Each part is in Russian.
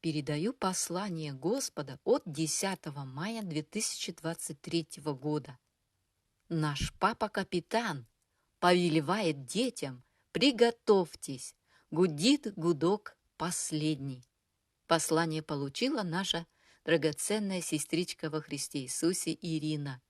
Передаю послание Господа от 10 мая 2023 года. Наш папа-капитан повелевает детям: приготовьтесь, гудит гудок последний. Послание получила наша драгоценная сестричка во Христе Иисусе Ирина.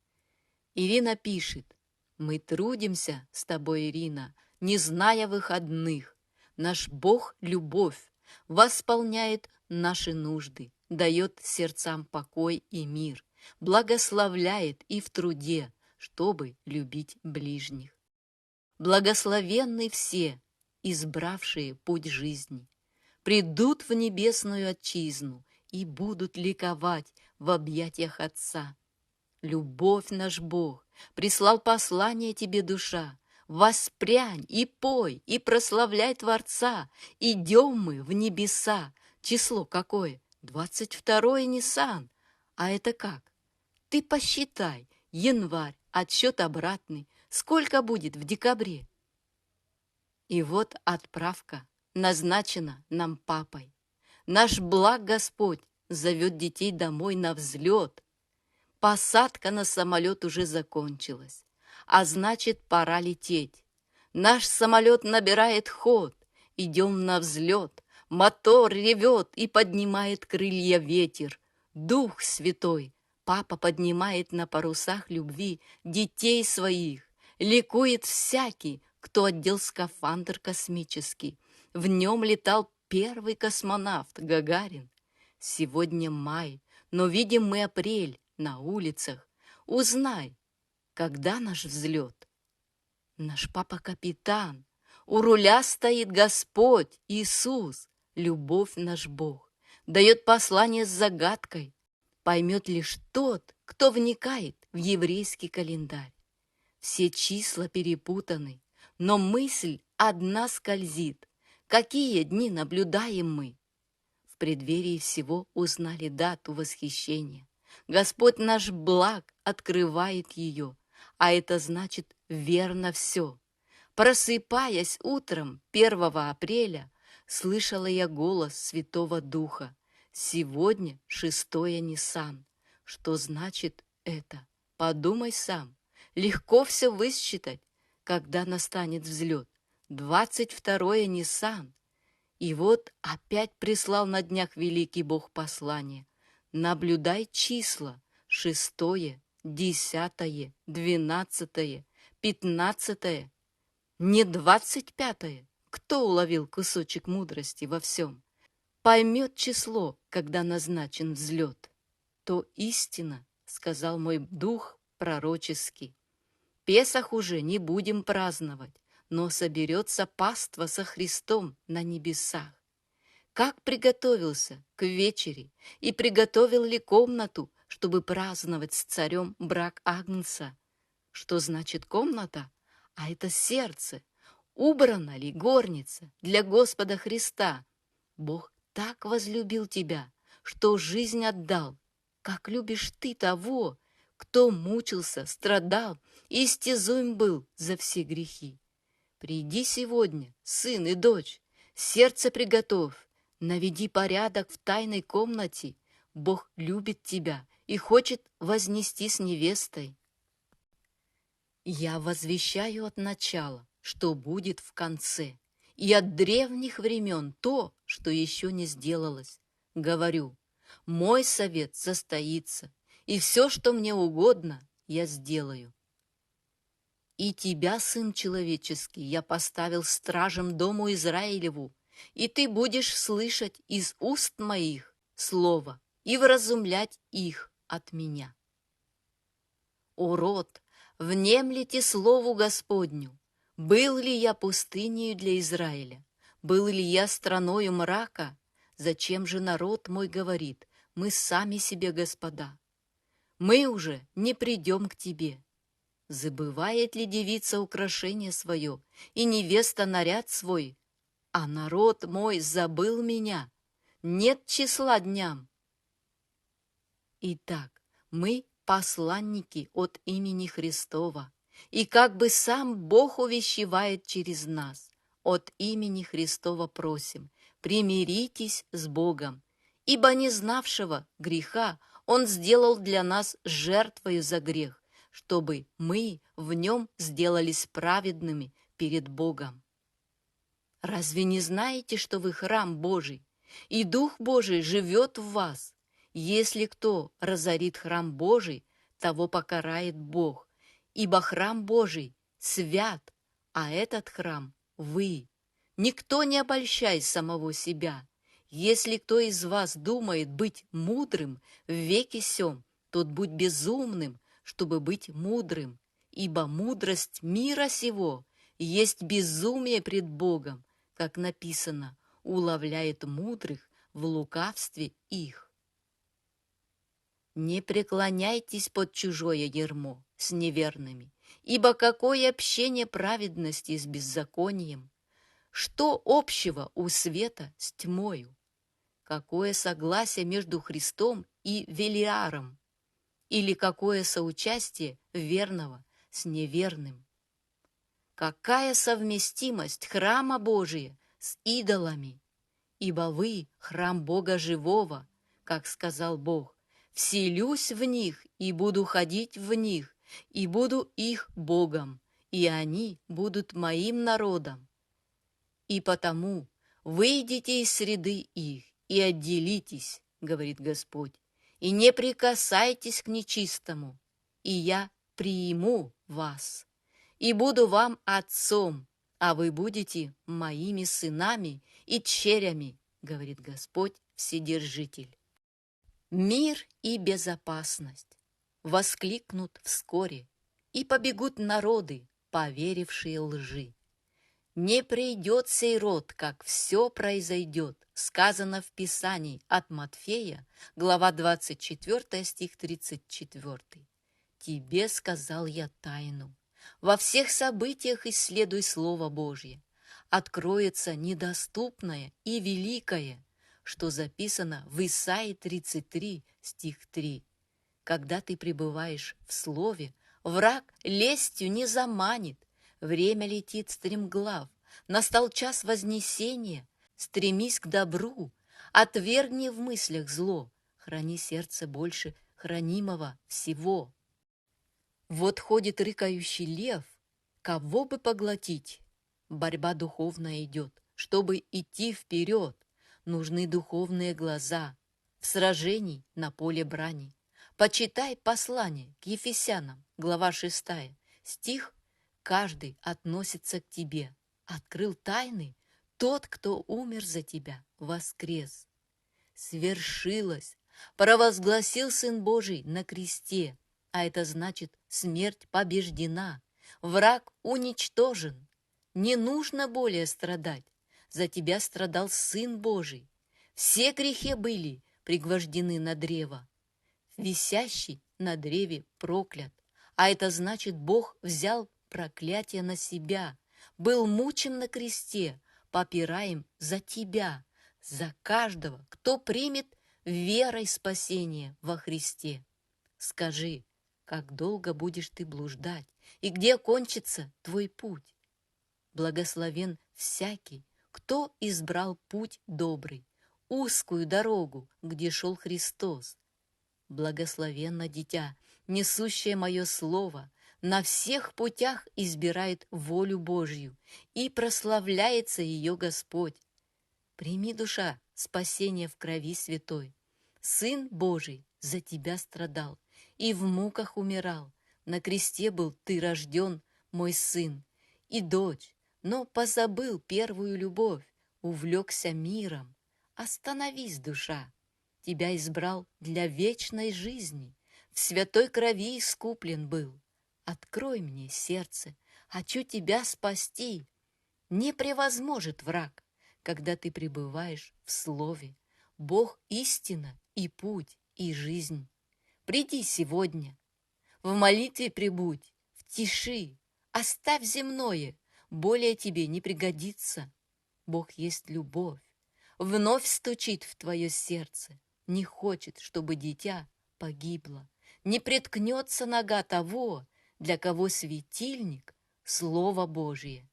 Ирина пишет: «Мы трудимся с тобой, Ирина, не зная выходных. Наш Бог — любовь, восполняет наши нужды, дает сердцам покой и мир, благословляет и в труде, чтобы любить ближних. Благословенны все, избравшие путь жизни, придут в небесную отчизну и будут ликовать в объятиях Отца. Любовь наш Бог прислал послание тебе, душа. Воспрянь и пой, и прославляй Творца. Идем мы в небеса. Число какое? 22-е Ниссан. А это как? Ты посчитай. Январь, отсчет обратный. Сколько будет в декабре? И вот отправка назначена нам папой. Наш благ Господь зовет детей домой на взлет. Посадка на самолет уже закончилась, а значит, пора лететь. Наш самолет набирает ход, идем на взлет. Мотор ревет и поднимает крылья ветер. Дух Святой, Папа поднимает на парусах любви детей своих. Ликует всякий, кто одел скафандр космический. В нем летал первый космонавт Гагарин. Сегодня май, но видим мы апрель на улицах. Узнай, когда наш взлет. Наш папа-капитан, у руля стоит Господь Иисус, любовь наш Бог. Дает послание с загадкой, поймет лишь тот, кто вникает в еврейский календарь. Все числа перепутаны, но мысль одна скользит. Какие дни наблюдаем мы? В преддверии всего узнали дату восхищения. Господь наш благ открывает ее, а это значит верно все. Просыпаясь утром 1 апреля, слышала я голос Святого Духа. Сегодня 6-е Ниссан. Что значит это? Подумай сам. Легко все высчитать, когда настанет взлет. 22-е Ниссан. И вот опять прислал на днях великий Бог послание. Наблюдай числа: 6-е, 10-е, 12-е, 15-е. Не 25-е. Кто уловил кусочек мудрости во всем? Поймет число, когда назначен взлет. То истина, сказал мой дух пророческий. Песах уже не будем праздновать, но соберется паства со Христом на небесах. Как приготовился к вечере и приготовил ли комнату, чтобы праздновать с царем брак Агнца? Что значит комната? А это сердце. Убрана ли горница для Господа Христа? Бог так возлюбил тебя, что жизнь отдал. Как любишь ты того, кто мучился, страдал и истязуем был за все грехи? Приди сегодня, сын и дочь, сердце приготовь, наведи порядок в тайной комнате. Бог любит тебя и хочет вознести с невестой. Я возвещаю от начала, что будет в конце, и от древних времен то, что еще не сделалось. Говорю, мой совет состоится, и все, что мне угодно, я сделаю. И тебя, сын человеческий, я поставил стражем дому Израилеву, и ты будешь слышать из уст моих слово и вразумлять их от меня. О род, внемлите слову Господню. Был ли я пустынею для Израиля? Был ли я страною мрака? Зачем же народ мой говорит: мы сами себе господа? Мы уже не придем к тебе. Забывает ли девица украшение свое, и невеста наряд свой? А народ мой забыл меня, нет числа дням. Итак, мы посланники от имени Христова, и как бы сам Бог увещевает через нас. От имени Христова просим: примиритесь с Богом. ибо не знавшего греха Он сделал для нас жертвою за грех, чтобы мы в Нем сделались праведными перед Богом. Разве не знаете, что вы храм Божий, и Дух Божий живет в вас? Если кто разорит храм Божий, того покарает Бог, ибо храм Божий свят, а этот храм — вы. Никто не обольщай самого себя. Если кто из вас думает быть мудрым в веке сем, тот будь безумным, чтобы быть мудрым, ибо мудрость мира сего есть безумие пред Богом, как написано, уловляет мудрых в лукавстве их. Не преклоняйтесь под чужое ярмо с неверными, ибо какое общение праведности с беззаконием? Что общего у света с тьмою? Какое согласие между Христом и Велиаром? Или какое соучастие верного с неверным? Какая совместимость храма Божия с идолами? Ибо вы — храм Бога живого, как сказал Бог. Вселюсь в них и буду ходить в них, и буду их Богом, и они будут моим народом. И потому выйдите из среды их и отделитесь, говорит Господь, и не прикасайтесь к нечистому, и я приму вас, и буду вам отцом, а вы будете моими сынами и дщерями, говорит Господь Вседержитель. Мир и безопасность воскликнут вскоре, и побегут народы, поверившие лжи. Не придет сей род, как все произойдет, сказано в Писании от Матфея, глава 24, стих 34. Тебе сказал я тайну. Во всех событиях исследуй Слово Божье. Откроется недоступное и великое, что записано в Исаии 33, стих 3. Когда ты пребываешь в Слове, враг лестью не заманит. Время летит стремглав. Настал час вознесения. Стремись к добру. Отвергни в мыслях зло. Храни сердце больше хранимого всего. Вот ходит рыкающий лев. Кого бы поглотить? Борьба духовная идет. Чтобы идти вперед, нужны духовные глаза. В сражении на поле брани. Почитай послание к Ефесянам, глава 6, стих «Каждый относится к тебе. Открыл тайны тот, кто умер за тебя, воскрес». Свершилось, провозгласил Сын Божий на кресте, а это значит, смерть побеждена, враг уничтожен. Не нужно более страдать, за тебя страдал Сын Божий. Все грехи были пригвождены на древо. Висящий на древе проклят, а это значит, Бог взял проклятие на себя, был мучен на кресте, попираем за тебя, за каждого, кто примет верой спасение во Христе. Скажи, как долго будешь ты блуждать, и где кончится твой путь? Благословен всякий, кто избрал путь добрый, узкую дорогу, где шел Христос. Благословенно дитя, несущее мое слово, на всех путях избирает волю Божью, и прославляется ее Господь. Прими, душа, спасение в крови святой. Сын Божий за тебя страдал и в муках умирал. На кресте был ты рожден, мой сын, и дочь, но позабыл первую любовь, увлекся миром. Остановись, душа. Тебя избрал для вечной жизни, в святой крови искуплен был. Открой мне сердце, хочу тебя спасти. Не превозможет враг, когда ты пребываешь в слове. Бог истина и путь, и жизнь. Приди сегодня, в молитве пребудь, в тиши, оставь земное, более тебе не пригодится. Бог есть любовь, вновь стучит в твое сердце. Не хочет, чтобы дитя погибло. Не преткнется нога того, для кого светильник — Слово Божие.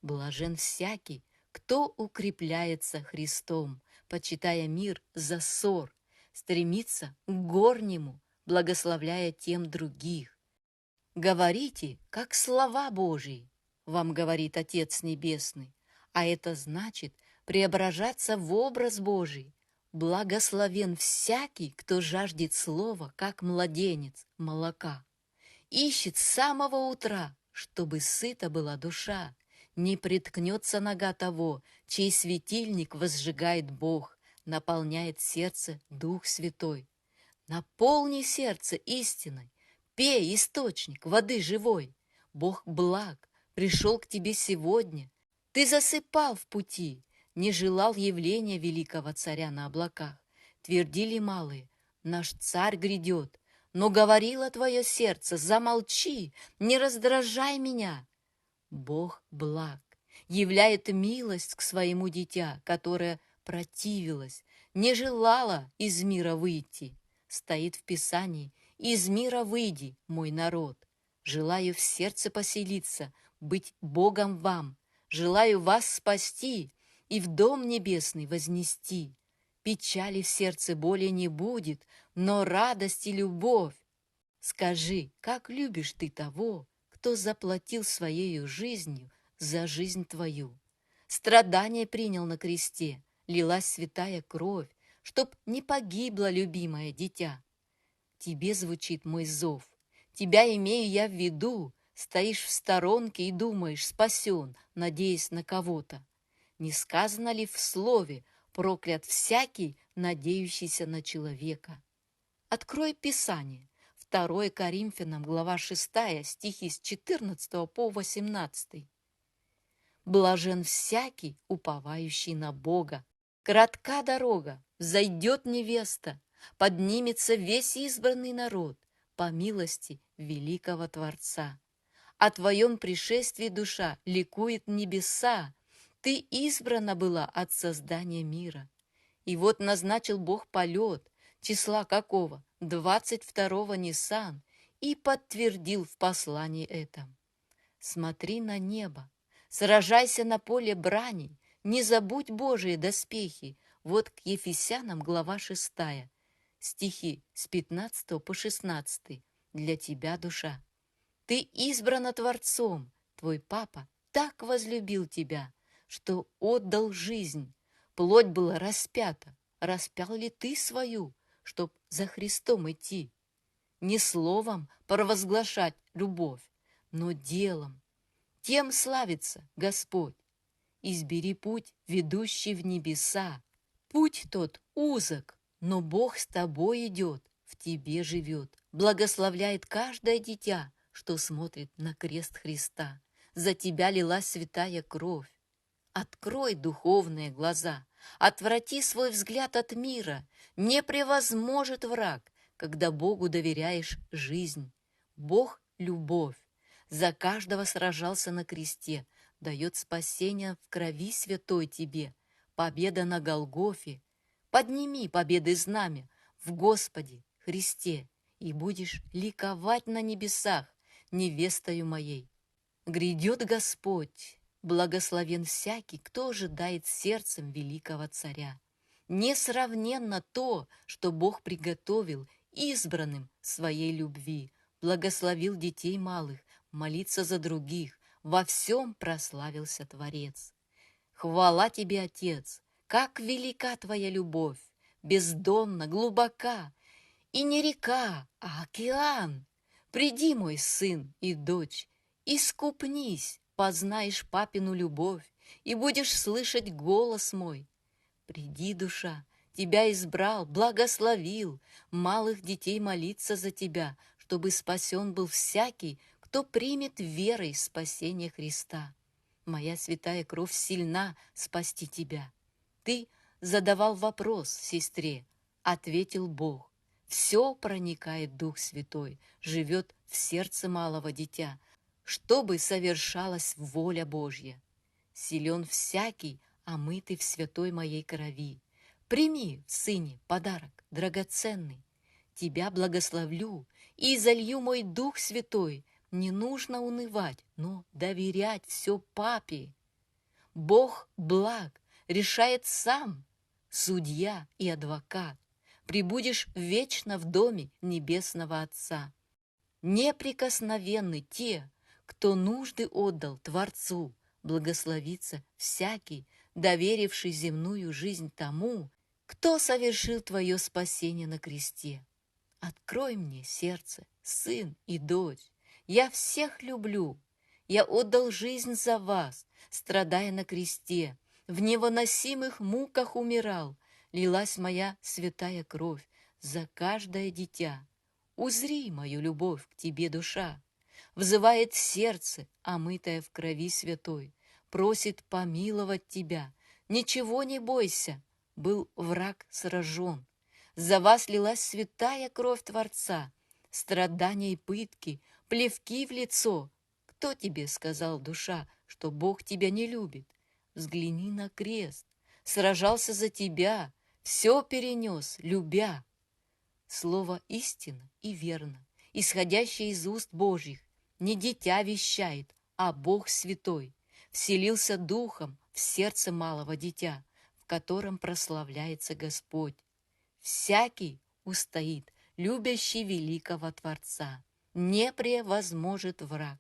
Блажен всякий, кто укрепляется Христом, почитая мир за ссор, стремится к горнему, благословляя тем других. Говорите, как слова Божии, вам говорит Отец Небесный, а это значит преображаться в образ Божий. Благословен всякий, кто жаждет слова, как младенец, молока. Ищет с самого утра, чтобы сыта была душа. Не приткнется нога того, чей светильник возжигает Бог, наполняет сердце Дух Святой. Наполни сердце истиной, пей, источник воды живой. Бог благ, пришел к тебе сегодня. Ты засыпал в пути, не желал явления великого царя на облаках. Твердили малые, наш царь грядет, но говорило твое сердце, замолчи, не раздражай меня. Бог благ, являет милость к своему дитя, которое противилось, не желало из мира выйти. Стоит в Писании: «Из мира выйди, мой народ». Желаю в сердце поселиться, быть Богом вам. Желаю вас спасти и в дом небесный вознести. Печали в сердце более не будет, но радость и любовь. Скажи, как любишь ты того, кто заплатил своею жизнью за жизнь твою? Страдания принял на кресте, лилась святая кровь, чтоб не погибло любимое дитя. Тебе звучит мой зов, тебя имею я в виду, стоишь в сторонке и думаешь, спасен, надеясь на кого-то. Не сказано ли в слове: проклят всякий, надеющийся на человека? Открой Писание. 2 Коринфянам, глава 6, стихи с 14 по 18. Блажен всякий, уповающий на Бога. Кратка дорога, взойдет невеста, поднимется весь избранный народ по милости великого Творца. О твоем пришествии душа ликует небеса. Ты избрана была от создания мира. И вот назначил Бог полет, числа какого? 22-го Нисан, и подтвердил в послании этом. Смотри на небо, сражайся на поле брани, не забудь Божие доспехи. Вот к Ефесянам, глава 6, стихи с 15 по 16. Для тебя, душа. Ты избрана Творцом, твой папа так возлюбил тебя, что отдал жизнь. Плоть была распята, распял ли ты свою, чтоб за Христом идти? Не словом провозглашать любовь, но делом. Тем славится Господь. Избери путь, ведущий в небеса. Путь тот узок, но Бог с тобой идет, в тебе живет, благословляет каждое дитя, что смотрит на крест Христа. За тебя лилась святая кровь. Открой духовные глаза, отврати свой взгляд от мира. Не превозможет враг, когда Богу доверяешь жизнь. Бог — любовь. За каждого сражался на кресте, дает спасение в крови святой тебе. Победа на Голгофе. Подними победы знамя в Господе Христе, и будешь ликовать на небесах невестою моей. Грядет Господь, благословен всякий, кто ожидает сердцем великого царя. Несравненно то, что Бог приготовил избранным своей любви, благословил детей малых, молиться за других, во всем прославился Творец. Хвала тебе, Отец, как велика твоя любовь, бездонна, глубока, и не река, а океан. Приди, мой сын и дочь, искупнись, познаешь папину любовь, и будешь слышать голос мой. Приди, душа, тебя избрал, благословил, малых детей молиться за тебя, чтобы спасен был всякий, кто примет верой спасение Христа. Моя святая кровь сильна спасти тебя. Ты задавал вопрос сестре, ответил Бог. Все проникает Дух Святой, живет в сердце малого дитя, чтобы совершалась воля Божья. Силен всякий, омытый в святой моей крови. Прими в Сыне подарок драгоценный. Тебя благословлю и изолью мой Дух Святой. Не нужно унывать, но доверять все Папе. Бог благ, решает сам. судья и адвокат. Пребудешь вечно в доме небесного Отца. Неприкосновенны те, кто нужды отдал Творцу, благословится всякий, доверивший земную жизнь тому, кто совершил твое спасение на кресте. Открой мне сердце, сын и дочь, я всех люблю, я отдал жизнь за вас, страдая на кресте, в невыносимых муках умирал, лилась моя святая кровь за каждое дитя. Узри мою любовь к тебе, душа, взывает сердце, омытое в крови святой, просит помиловать тебя. Ничего не бойся, был враг сражен. За вас лилась святая кровь Творца, страдания и пытки, плевки в лицо. Кто тебе сказал, душа, что Бог тебя не любит? Взгляни на крест, сражался за тебя, все перенес, любя. Слово истинно и верно, исходящее из уст Божьих, не дитя вещает, а Бог святой, вселился духом в сердце малого дитя, в котором прославляется Господь. Всякий устоит, любящий великого Творца, не превозможет враг,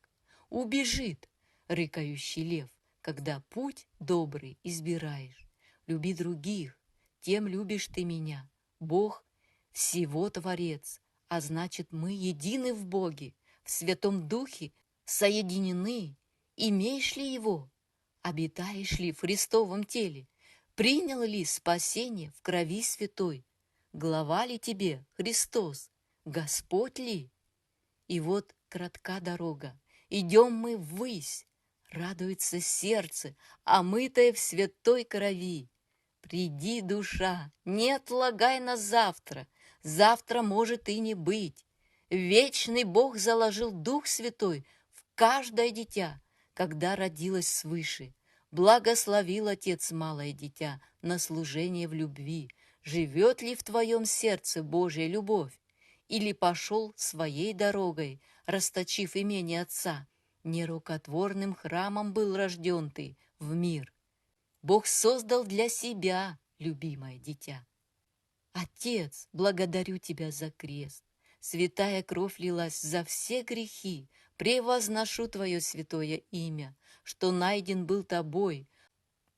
убежит рыкающий лев, когда путь добрый избираешь. Люби других, тем любишь ты меня, Бог всего Творец, а значит, мы едины в Боге, в Святом Духе соединены. Имеешь ли Его? Обитаешь ли в Христовом теле? Принял ли спасение в крови святой? Глава ли тебе Христос? Господь ли? И вот кратка дорога, идем мы ввысь, радуется сердце, омытое в святой крови. Приди, душа, не отлагай на завтра, завтра может и не быть. Вечный Бог заложил Дух Святой в каждое дитя, когда родилось свыше. Благословил Отец малое дитя на служение в любви. Живет ли в твоем сердце Божья любовь? Или пошел своей дорогой, расточив имение Отца? Нерукотворным храмом был рожден ты в мир. Бог создал для себя, любимое дитя. Отец, благодарю тебя за крест. Святая кровь лилась за все грехи. Превозношу твое святое имя, что найден был тобой.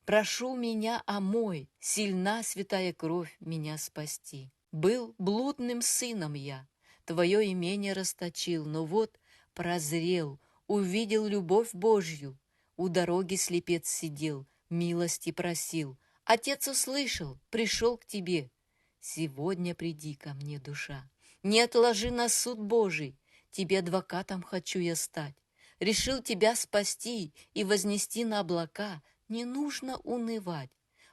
Прошу меня, омой, сильна святая кровь меня спасти. Был блудным сыном я, твое имение расточил, но вот прозрел, увидел любовь Божью. У дороги слепец сидел, милости просил. Отец услышал, пришел к тебе. Сегодня приди ко мне, душа, не отложи на суд Божий. Тебе адвокатом хочу я стать. Решил тебя спасти и вознести на облака. Не нужно унывать,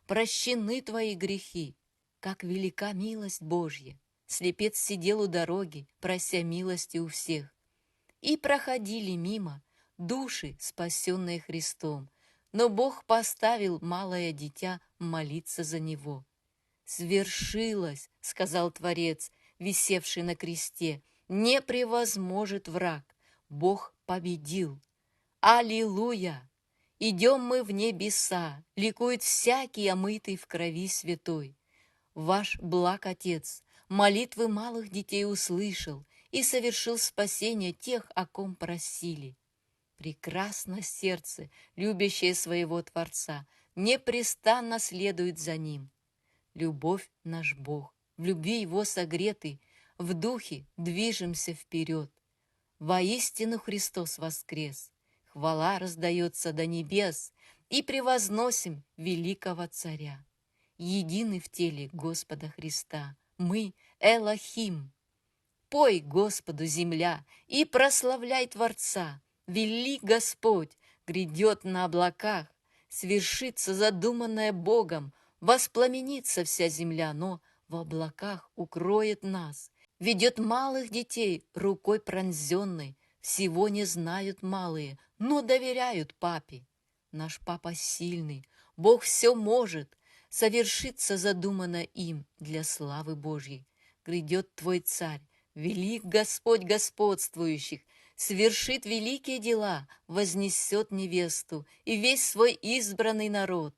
прощены твои грехи. Как велика милость Божья! Слепец сидел у дороги, прося милости у всех. И проходили мимо души, спасенные Христом, но Бог поставил малое дитя молиться за него. «Свершилось, — сказал Творец, висевший на кресте, — не превозможет враг, Бог победил. Аллилуйя! Идем мы в небеса, ликует всякий, омытый в крови святой. Ваш благ Отец молитвы малых детей услышал и совершил спасение тех, о ком просили. Прекрасно сердце, любящее своего Творца, непрестанно следует за Ним. Любовь наш Бог, в любви Его согреты, в духе движемся вперед. Воистину Христос воскрес, хвала раздается до небес, и превозносим великого Царя. Едины в теле Господа Христа, мы Элохим. Пой Господу земля и прославляй Творца. Велик Господь, грядет на облаках, свершится задуманное Богом, воспламенится вся земля, но в облаках укроет нас. Ведет малых детей рукой пронзенной, всего не знают малые, но доверяют папе. Наш папа сильный, Бог все может, совершится задумано им для славы Божьей. Грядет твой царь, велик Господь господствующих, свершит великие дела, вознесет невесту и весь свой избранный народ.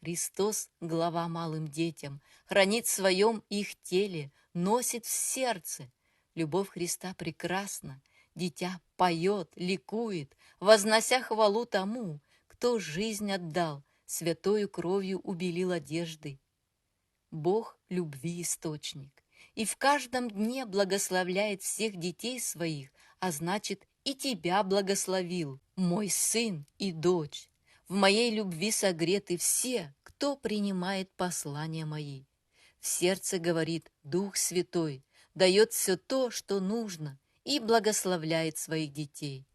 Христос, глава малым детям, хранит в своем их теле, носит в сердце. Любовь Христа прекрасна, дитя поет, ликует, вознося хвалу тому, кто жизнь отдал, святою кровью убелил одежды. Бог любви источник, и в каждом дне благословляет всех детей своих, а значит, и тебя благословил, мой сын и дочь. В моей любви согреты все, кто принимает послания мои. В сердце говорит Дух Святой, дает все то, что нужно, и благословляет своих детей.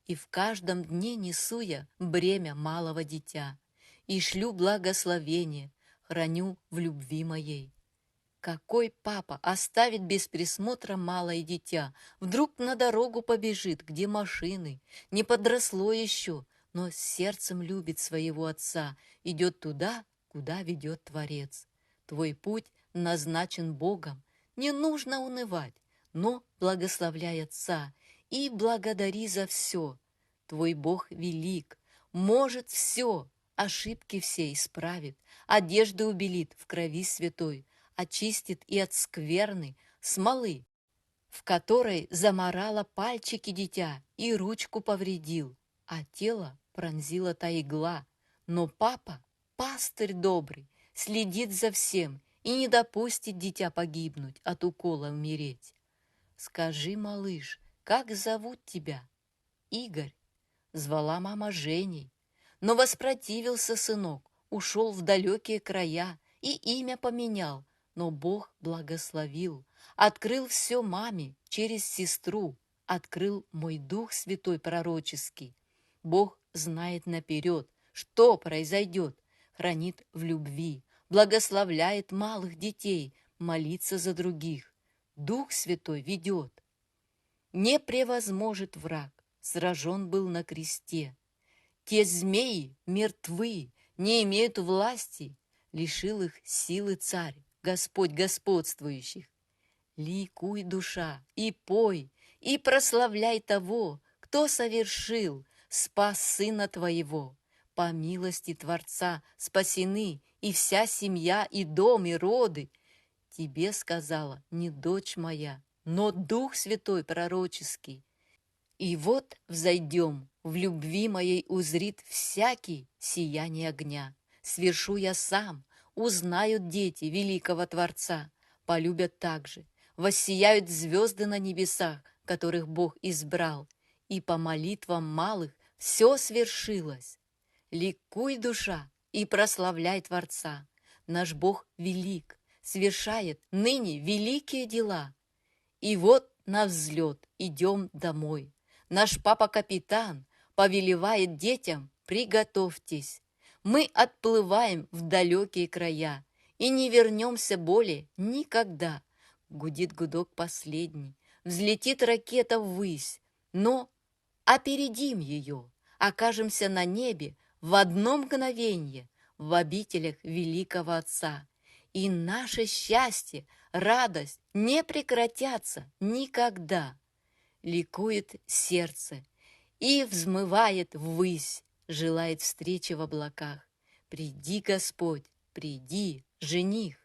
И в каждом дне несу я бремя малого дитя, и шлю благословение, храню в любви моей. Какой папа оставит без присмотра малое дитя, вдруг на дорогу побежит, где машины, не подросло еще, но сердцем любит своего отца, идет туда, куда ведет Творец. Твой путь назначен Богом, не нужно унывать, но благословляй отца и благодари за все. Твой Бог велик, может все, ошибки все исправит, одежды убелит в крови святой, очистит и от скверны, смолы, в которой заморала пальчики дитя и ручку повредил, а тело пронзила та игла. Но папа, пастырь добрый, следит за всем и не допустит дитя погибнуть, от укола умереть. Скажи, малыш, как зовут тебя? Игорь. Звала мама Женей. Но воспротивился сынок, ушел в далекие края и имя поменял, но Бог благословил, открыл все маме через сестру, открыл мой Дух Святой пророческий. Бог знает наперед, что произойдет, хранит в любви, благословляет малых детей, молиться за других. Дух Святой ведет. Не превозможет враг, сражен был на кресте. Те змеи мертвы, не имеют власти, лишил их силы царь, Господь господствующих. Ликуй, душа, и пой, и прославляй того, кто совершил, спас сына твоего. По милости Творца спасены и вся семья, и дом, и роды. Тебе сказала не дочь моя, но Дух Святой пророческий. И вот взойдем, в любви моей узрит всякий сияние огня. Свершу я сам, узнают дети великого Творца, полюбят также, воссияют звезды на небесах, которых Бог избрал, и по молитвам малых все свершилось. Ликуй, душа, и прославляй Творца. Наш Бог велик, свершает ныне великие дела. И вот на взлет идем домой. Наш папа-капитан повелевает детям: приготовьтесь. Мы отплываем в далекие края и не вернемся более никогда. Гудит гудок последний, взлетит ракета ввысь, но опередим ее, окажемся на небе в одно мгновенье в обителях великого Отца. И наше счастье, радость не прекратятся никогда. Ликует сердце и взмывает ввысь, желает встречи в облаках. Приди, Господь, приди, жених.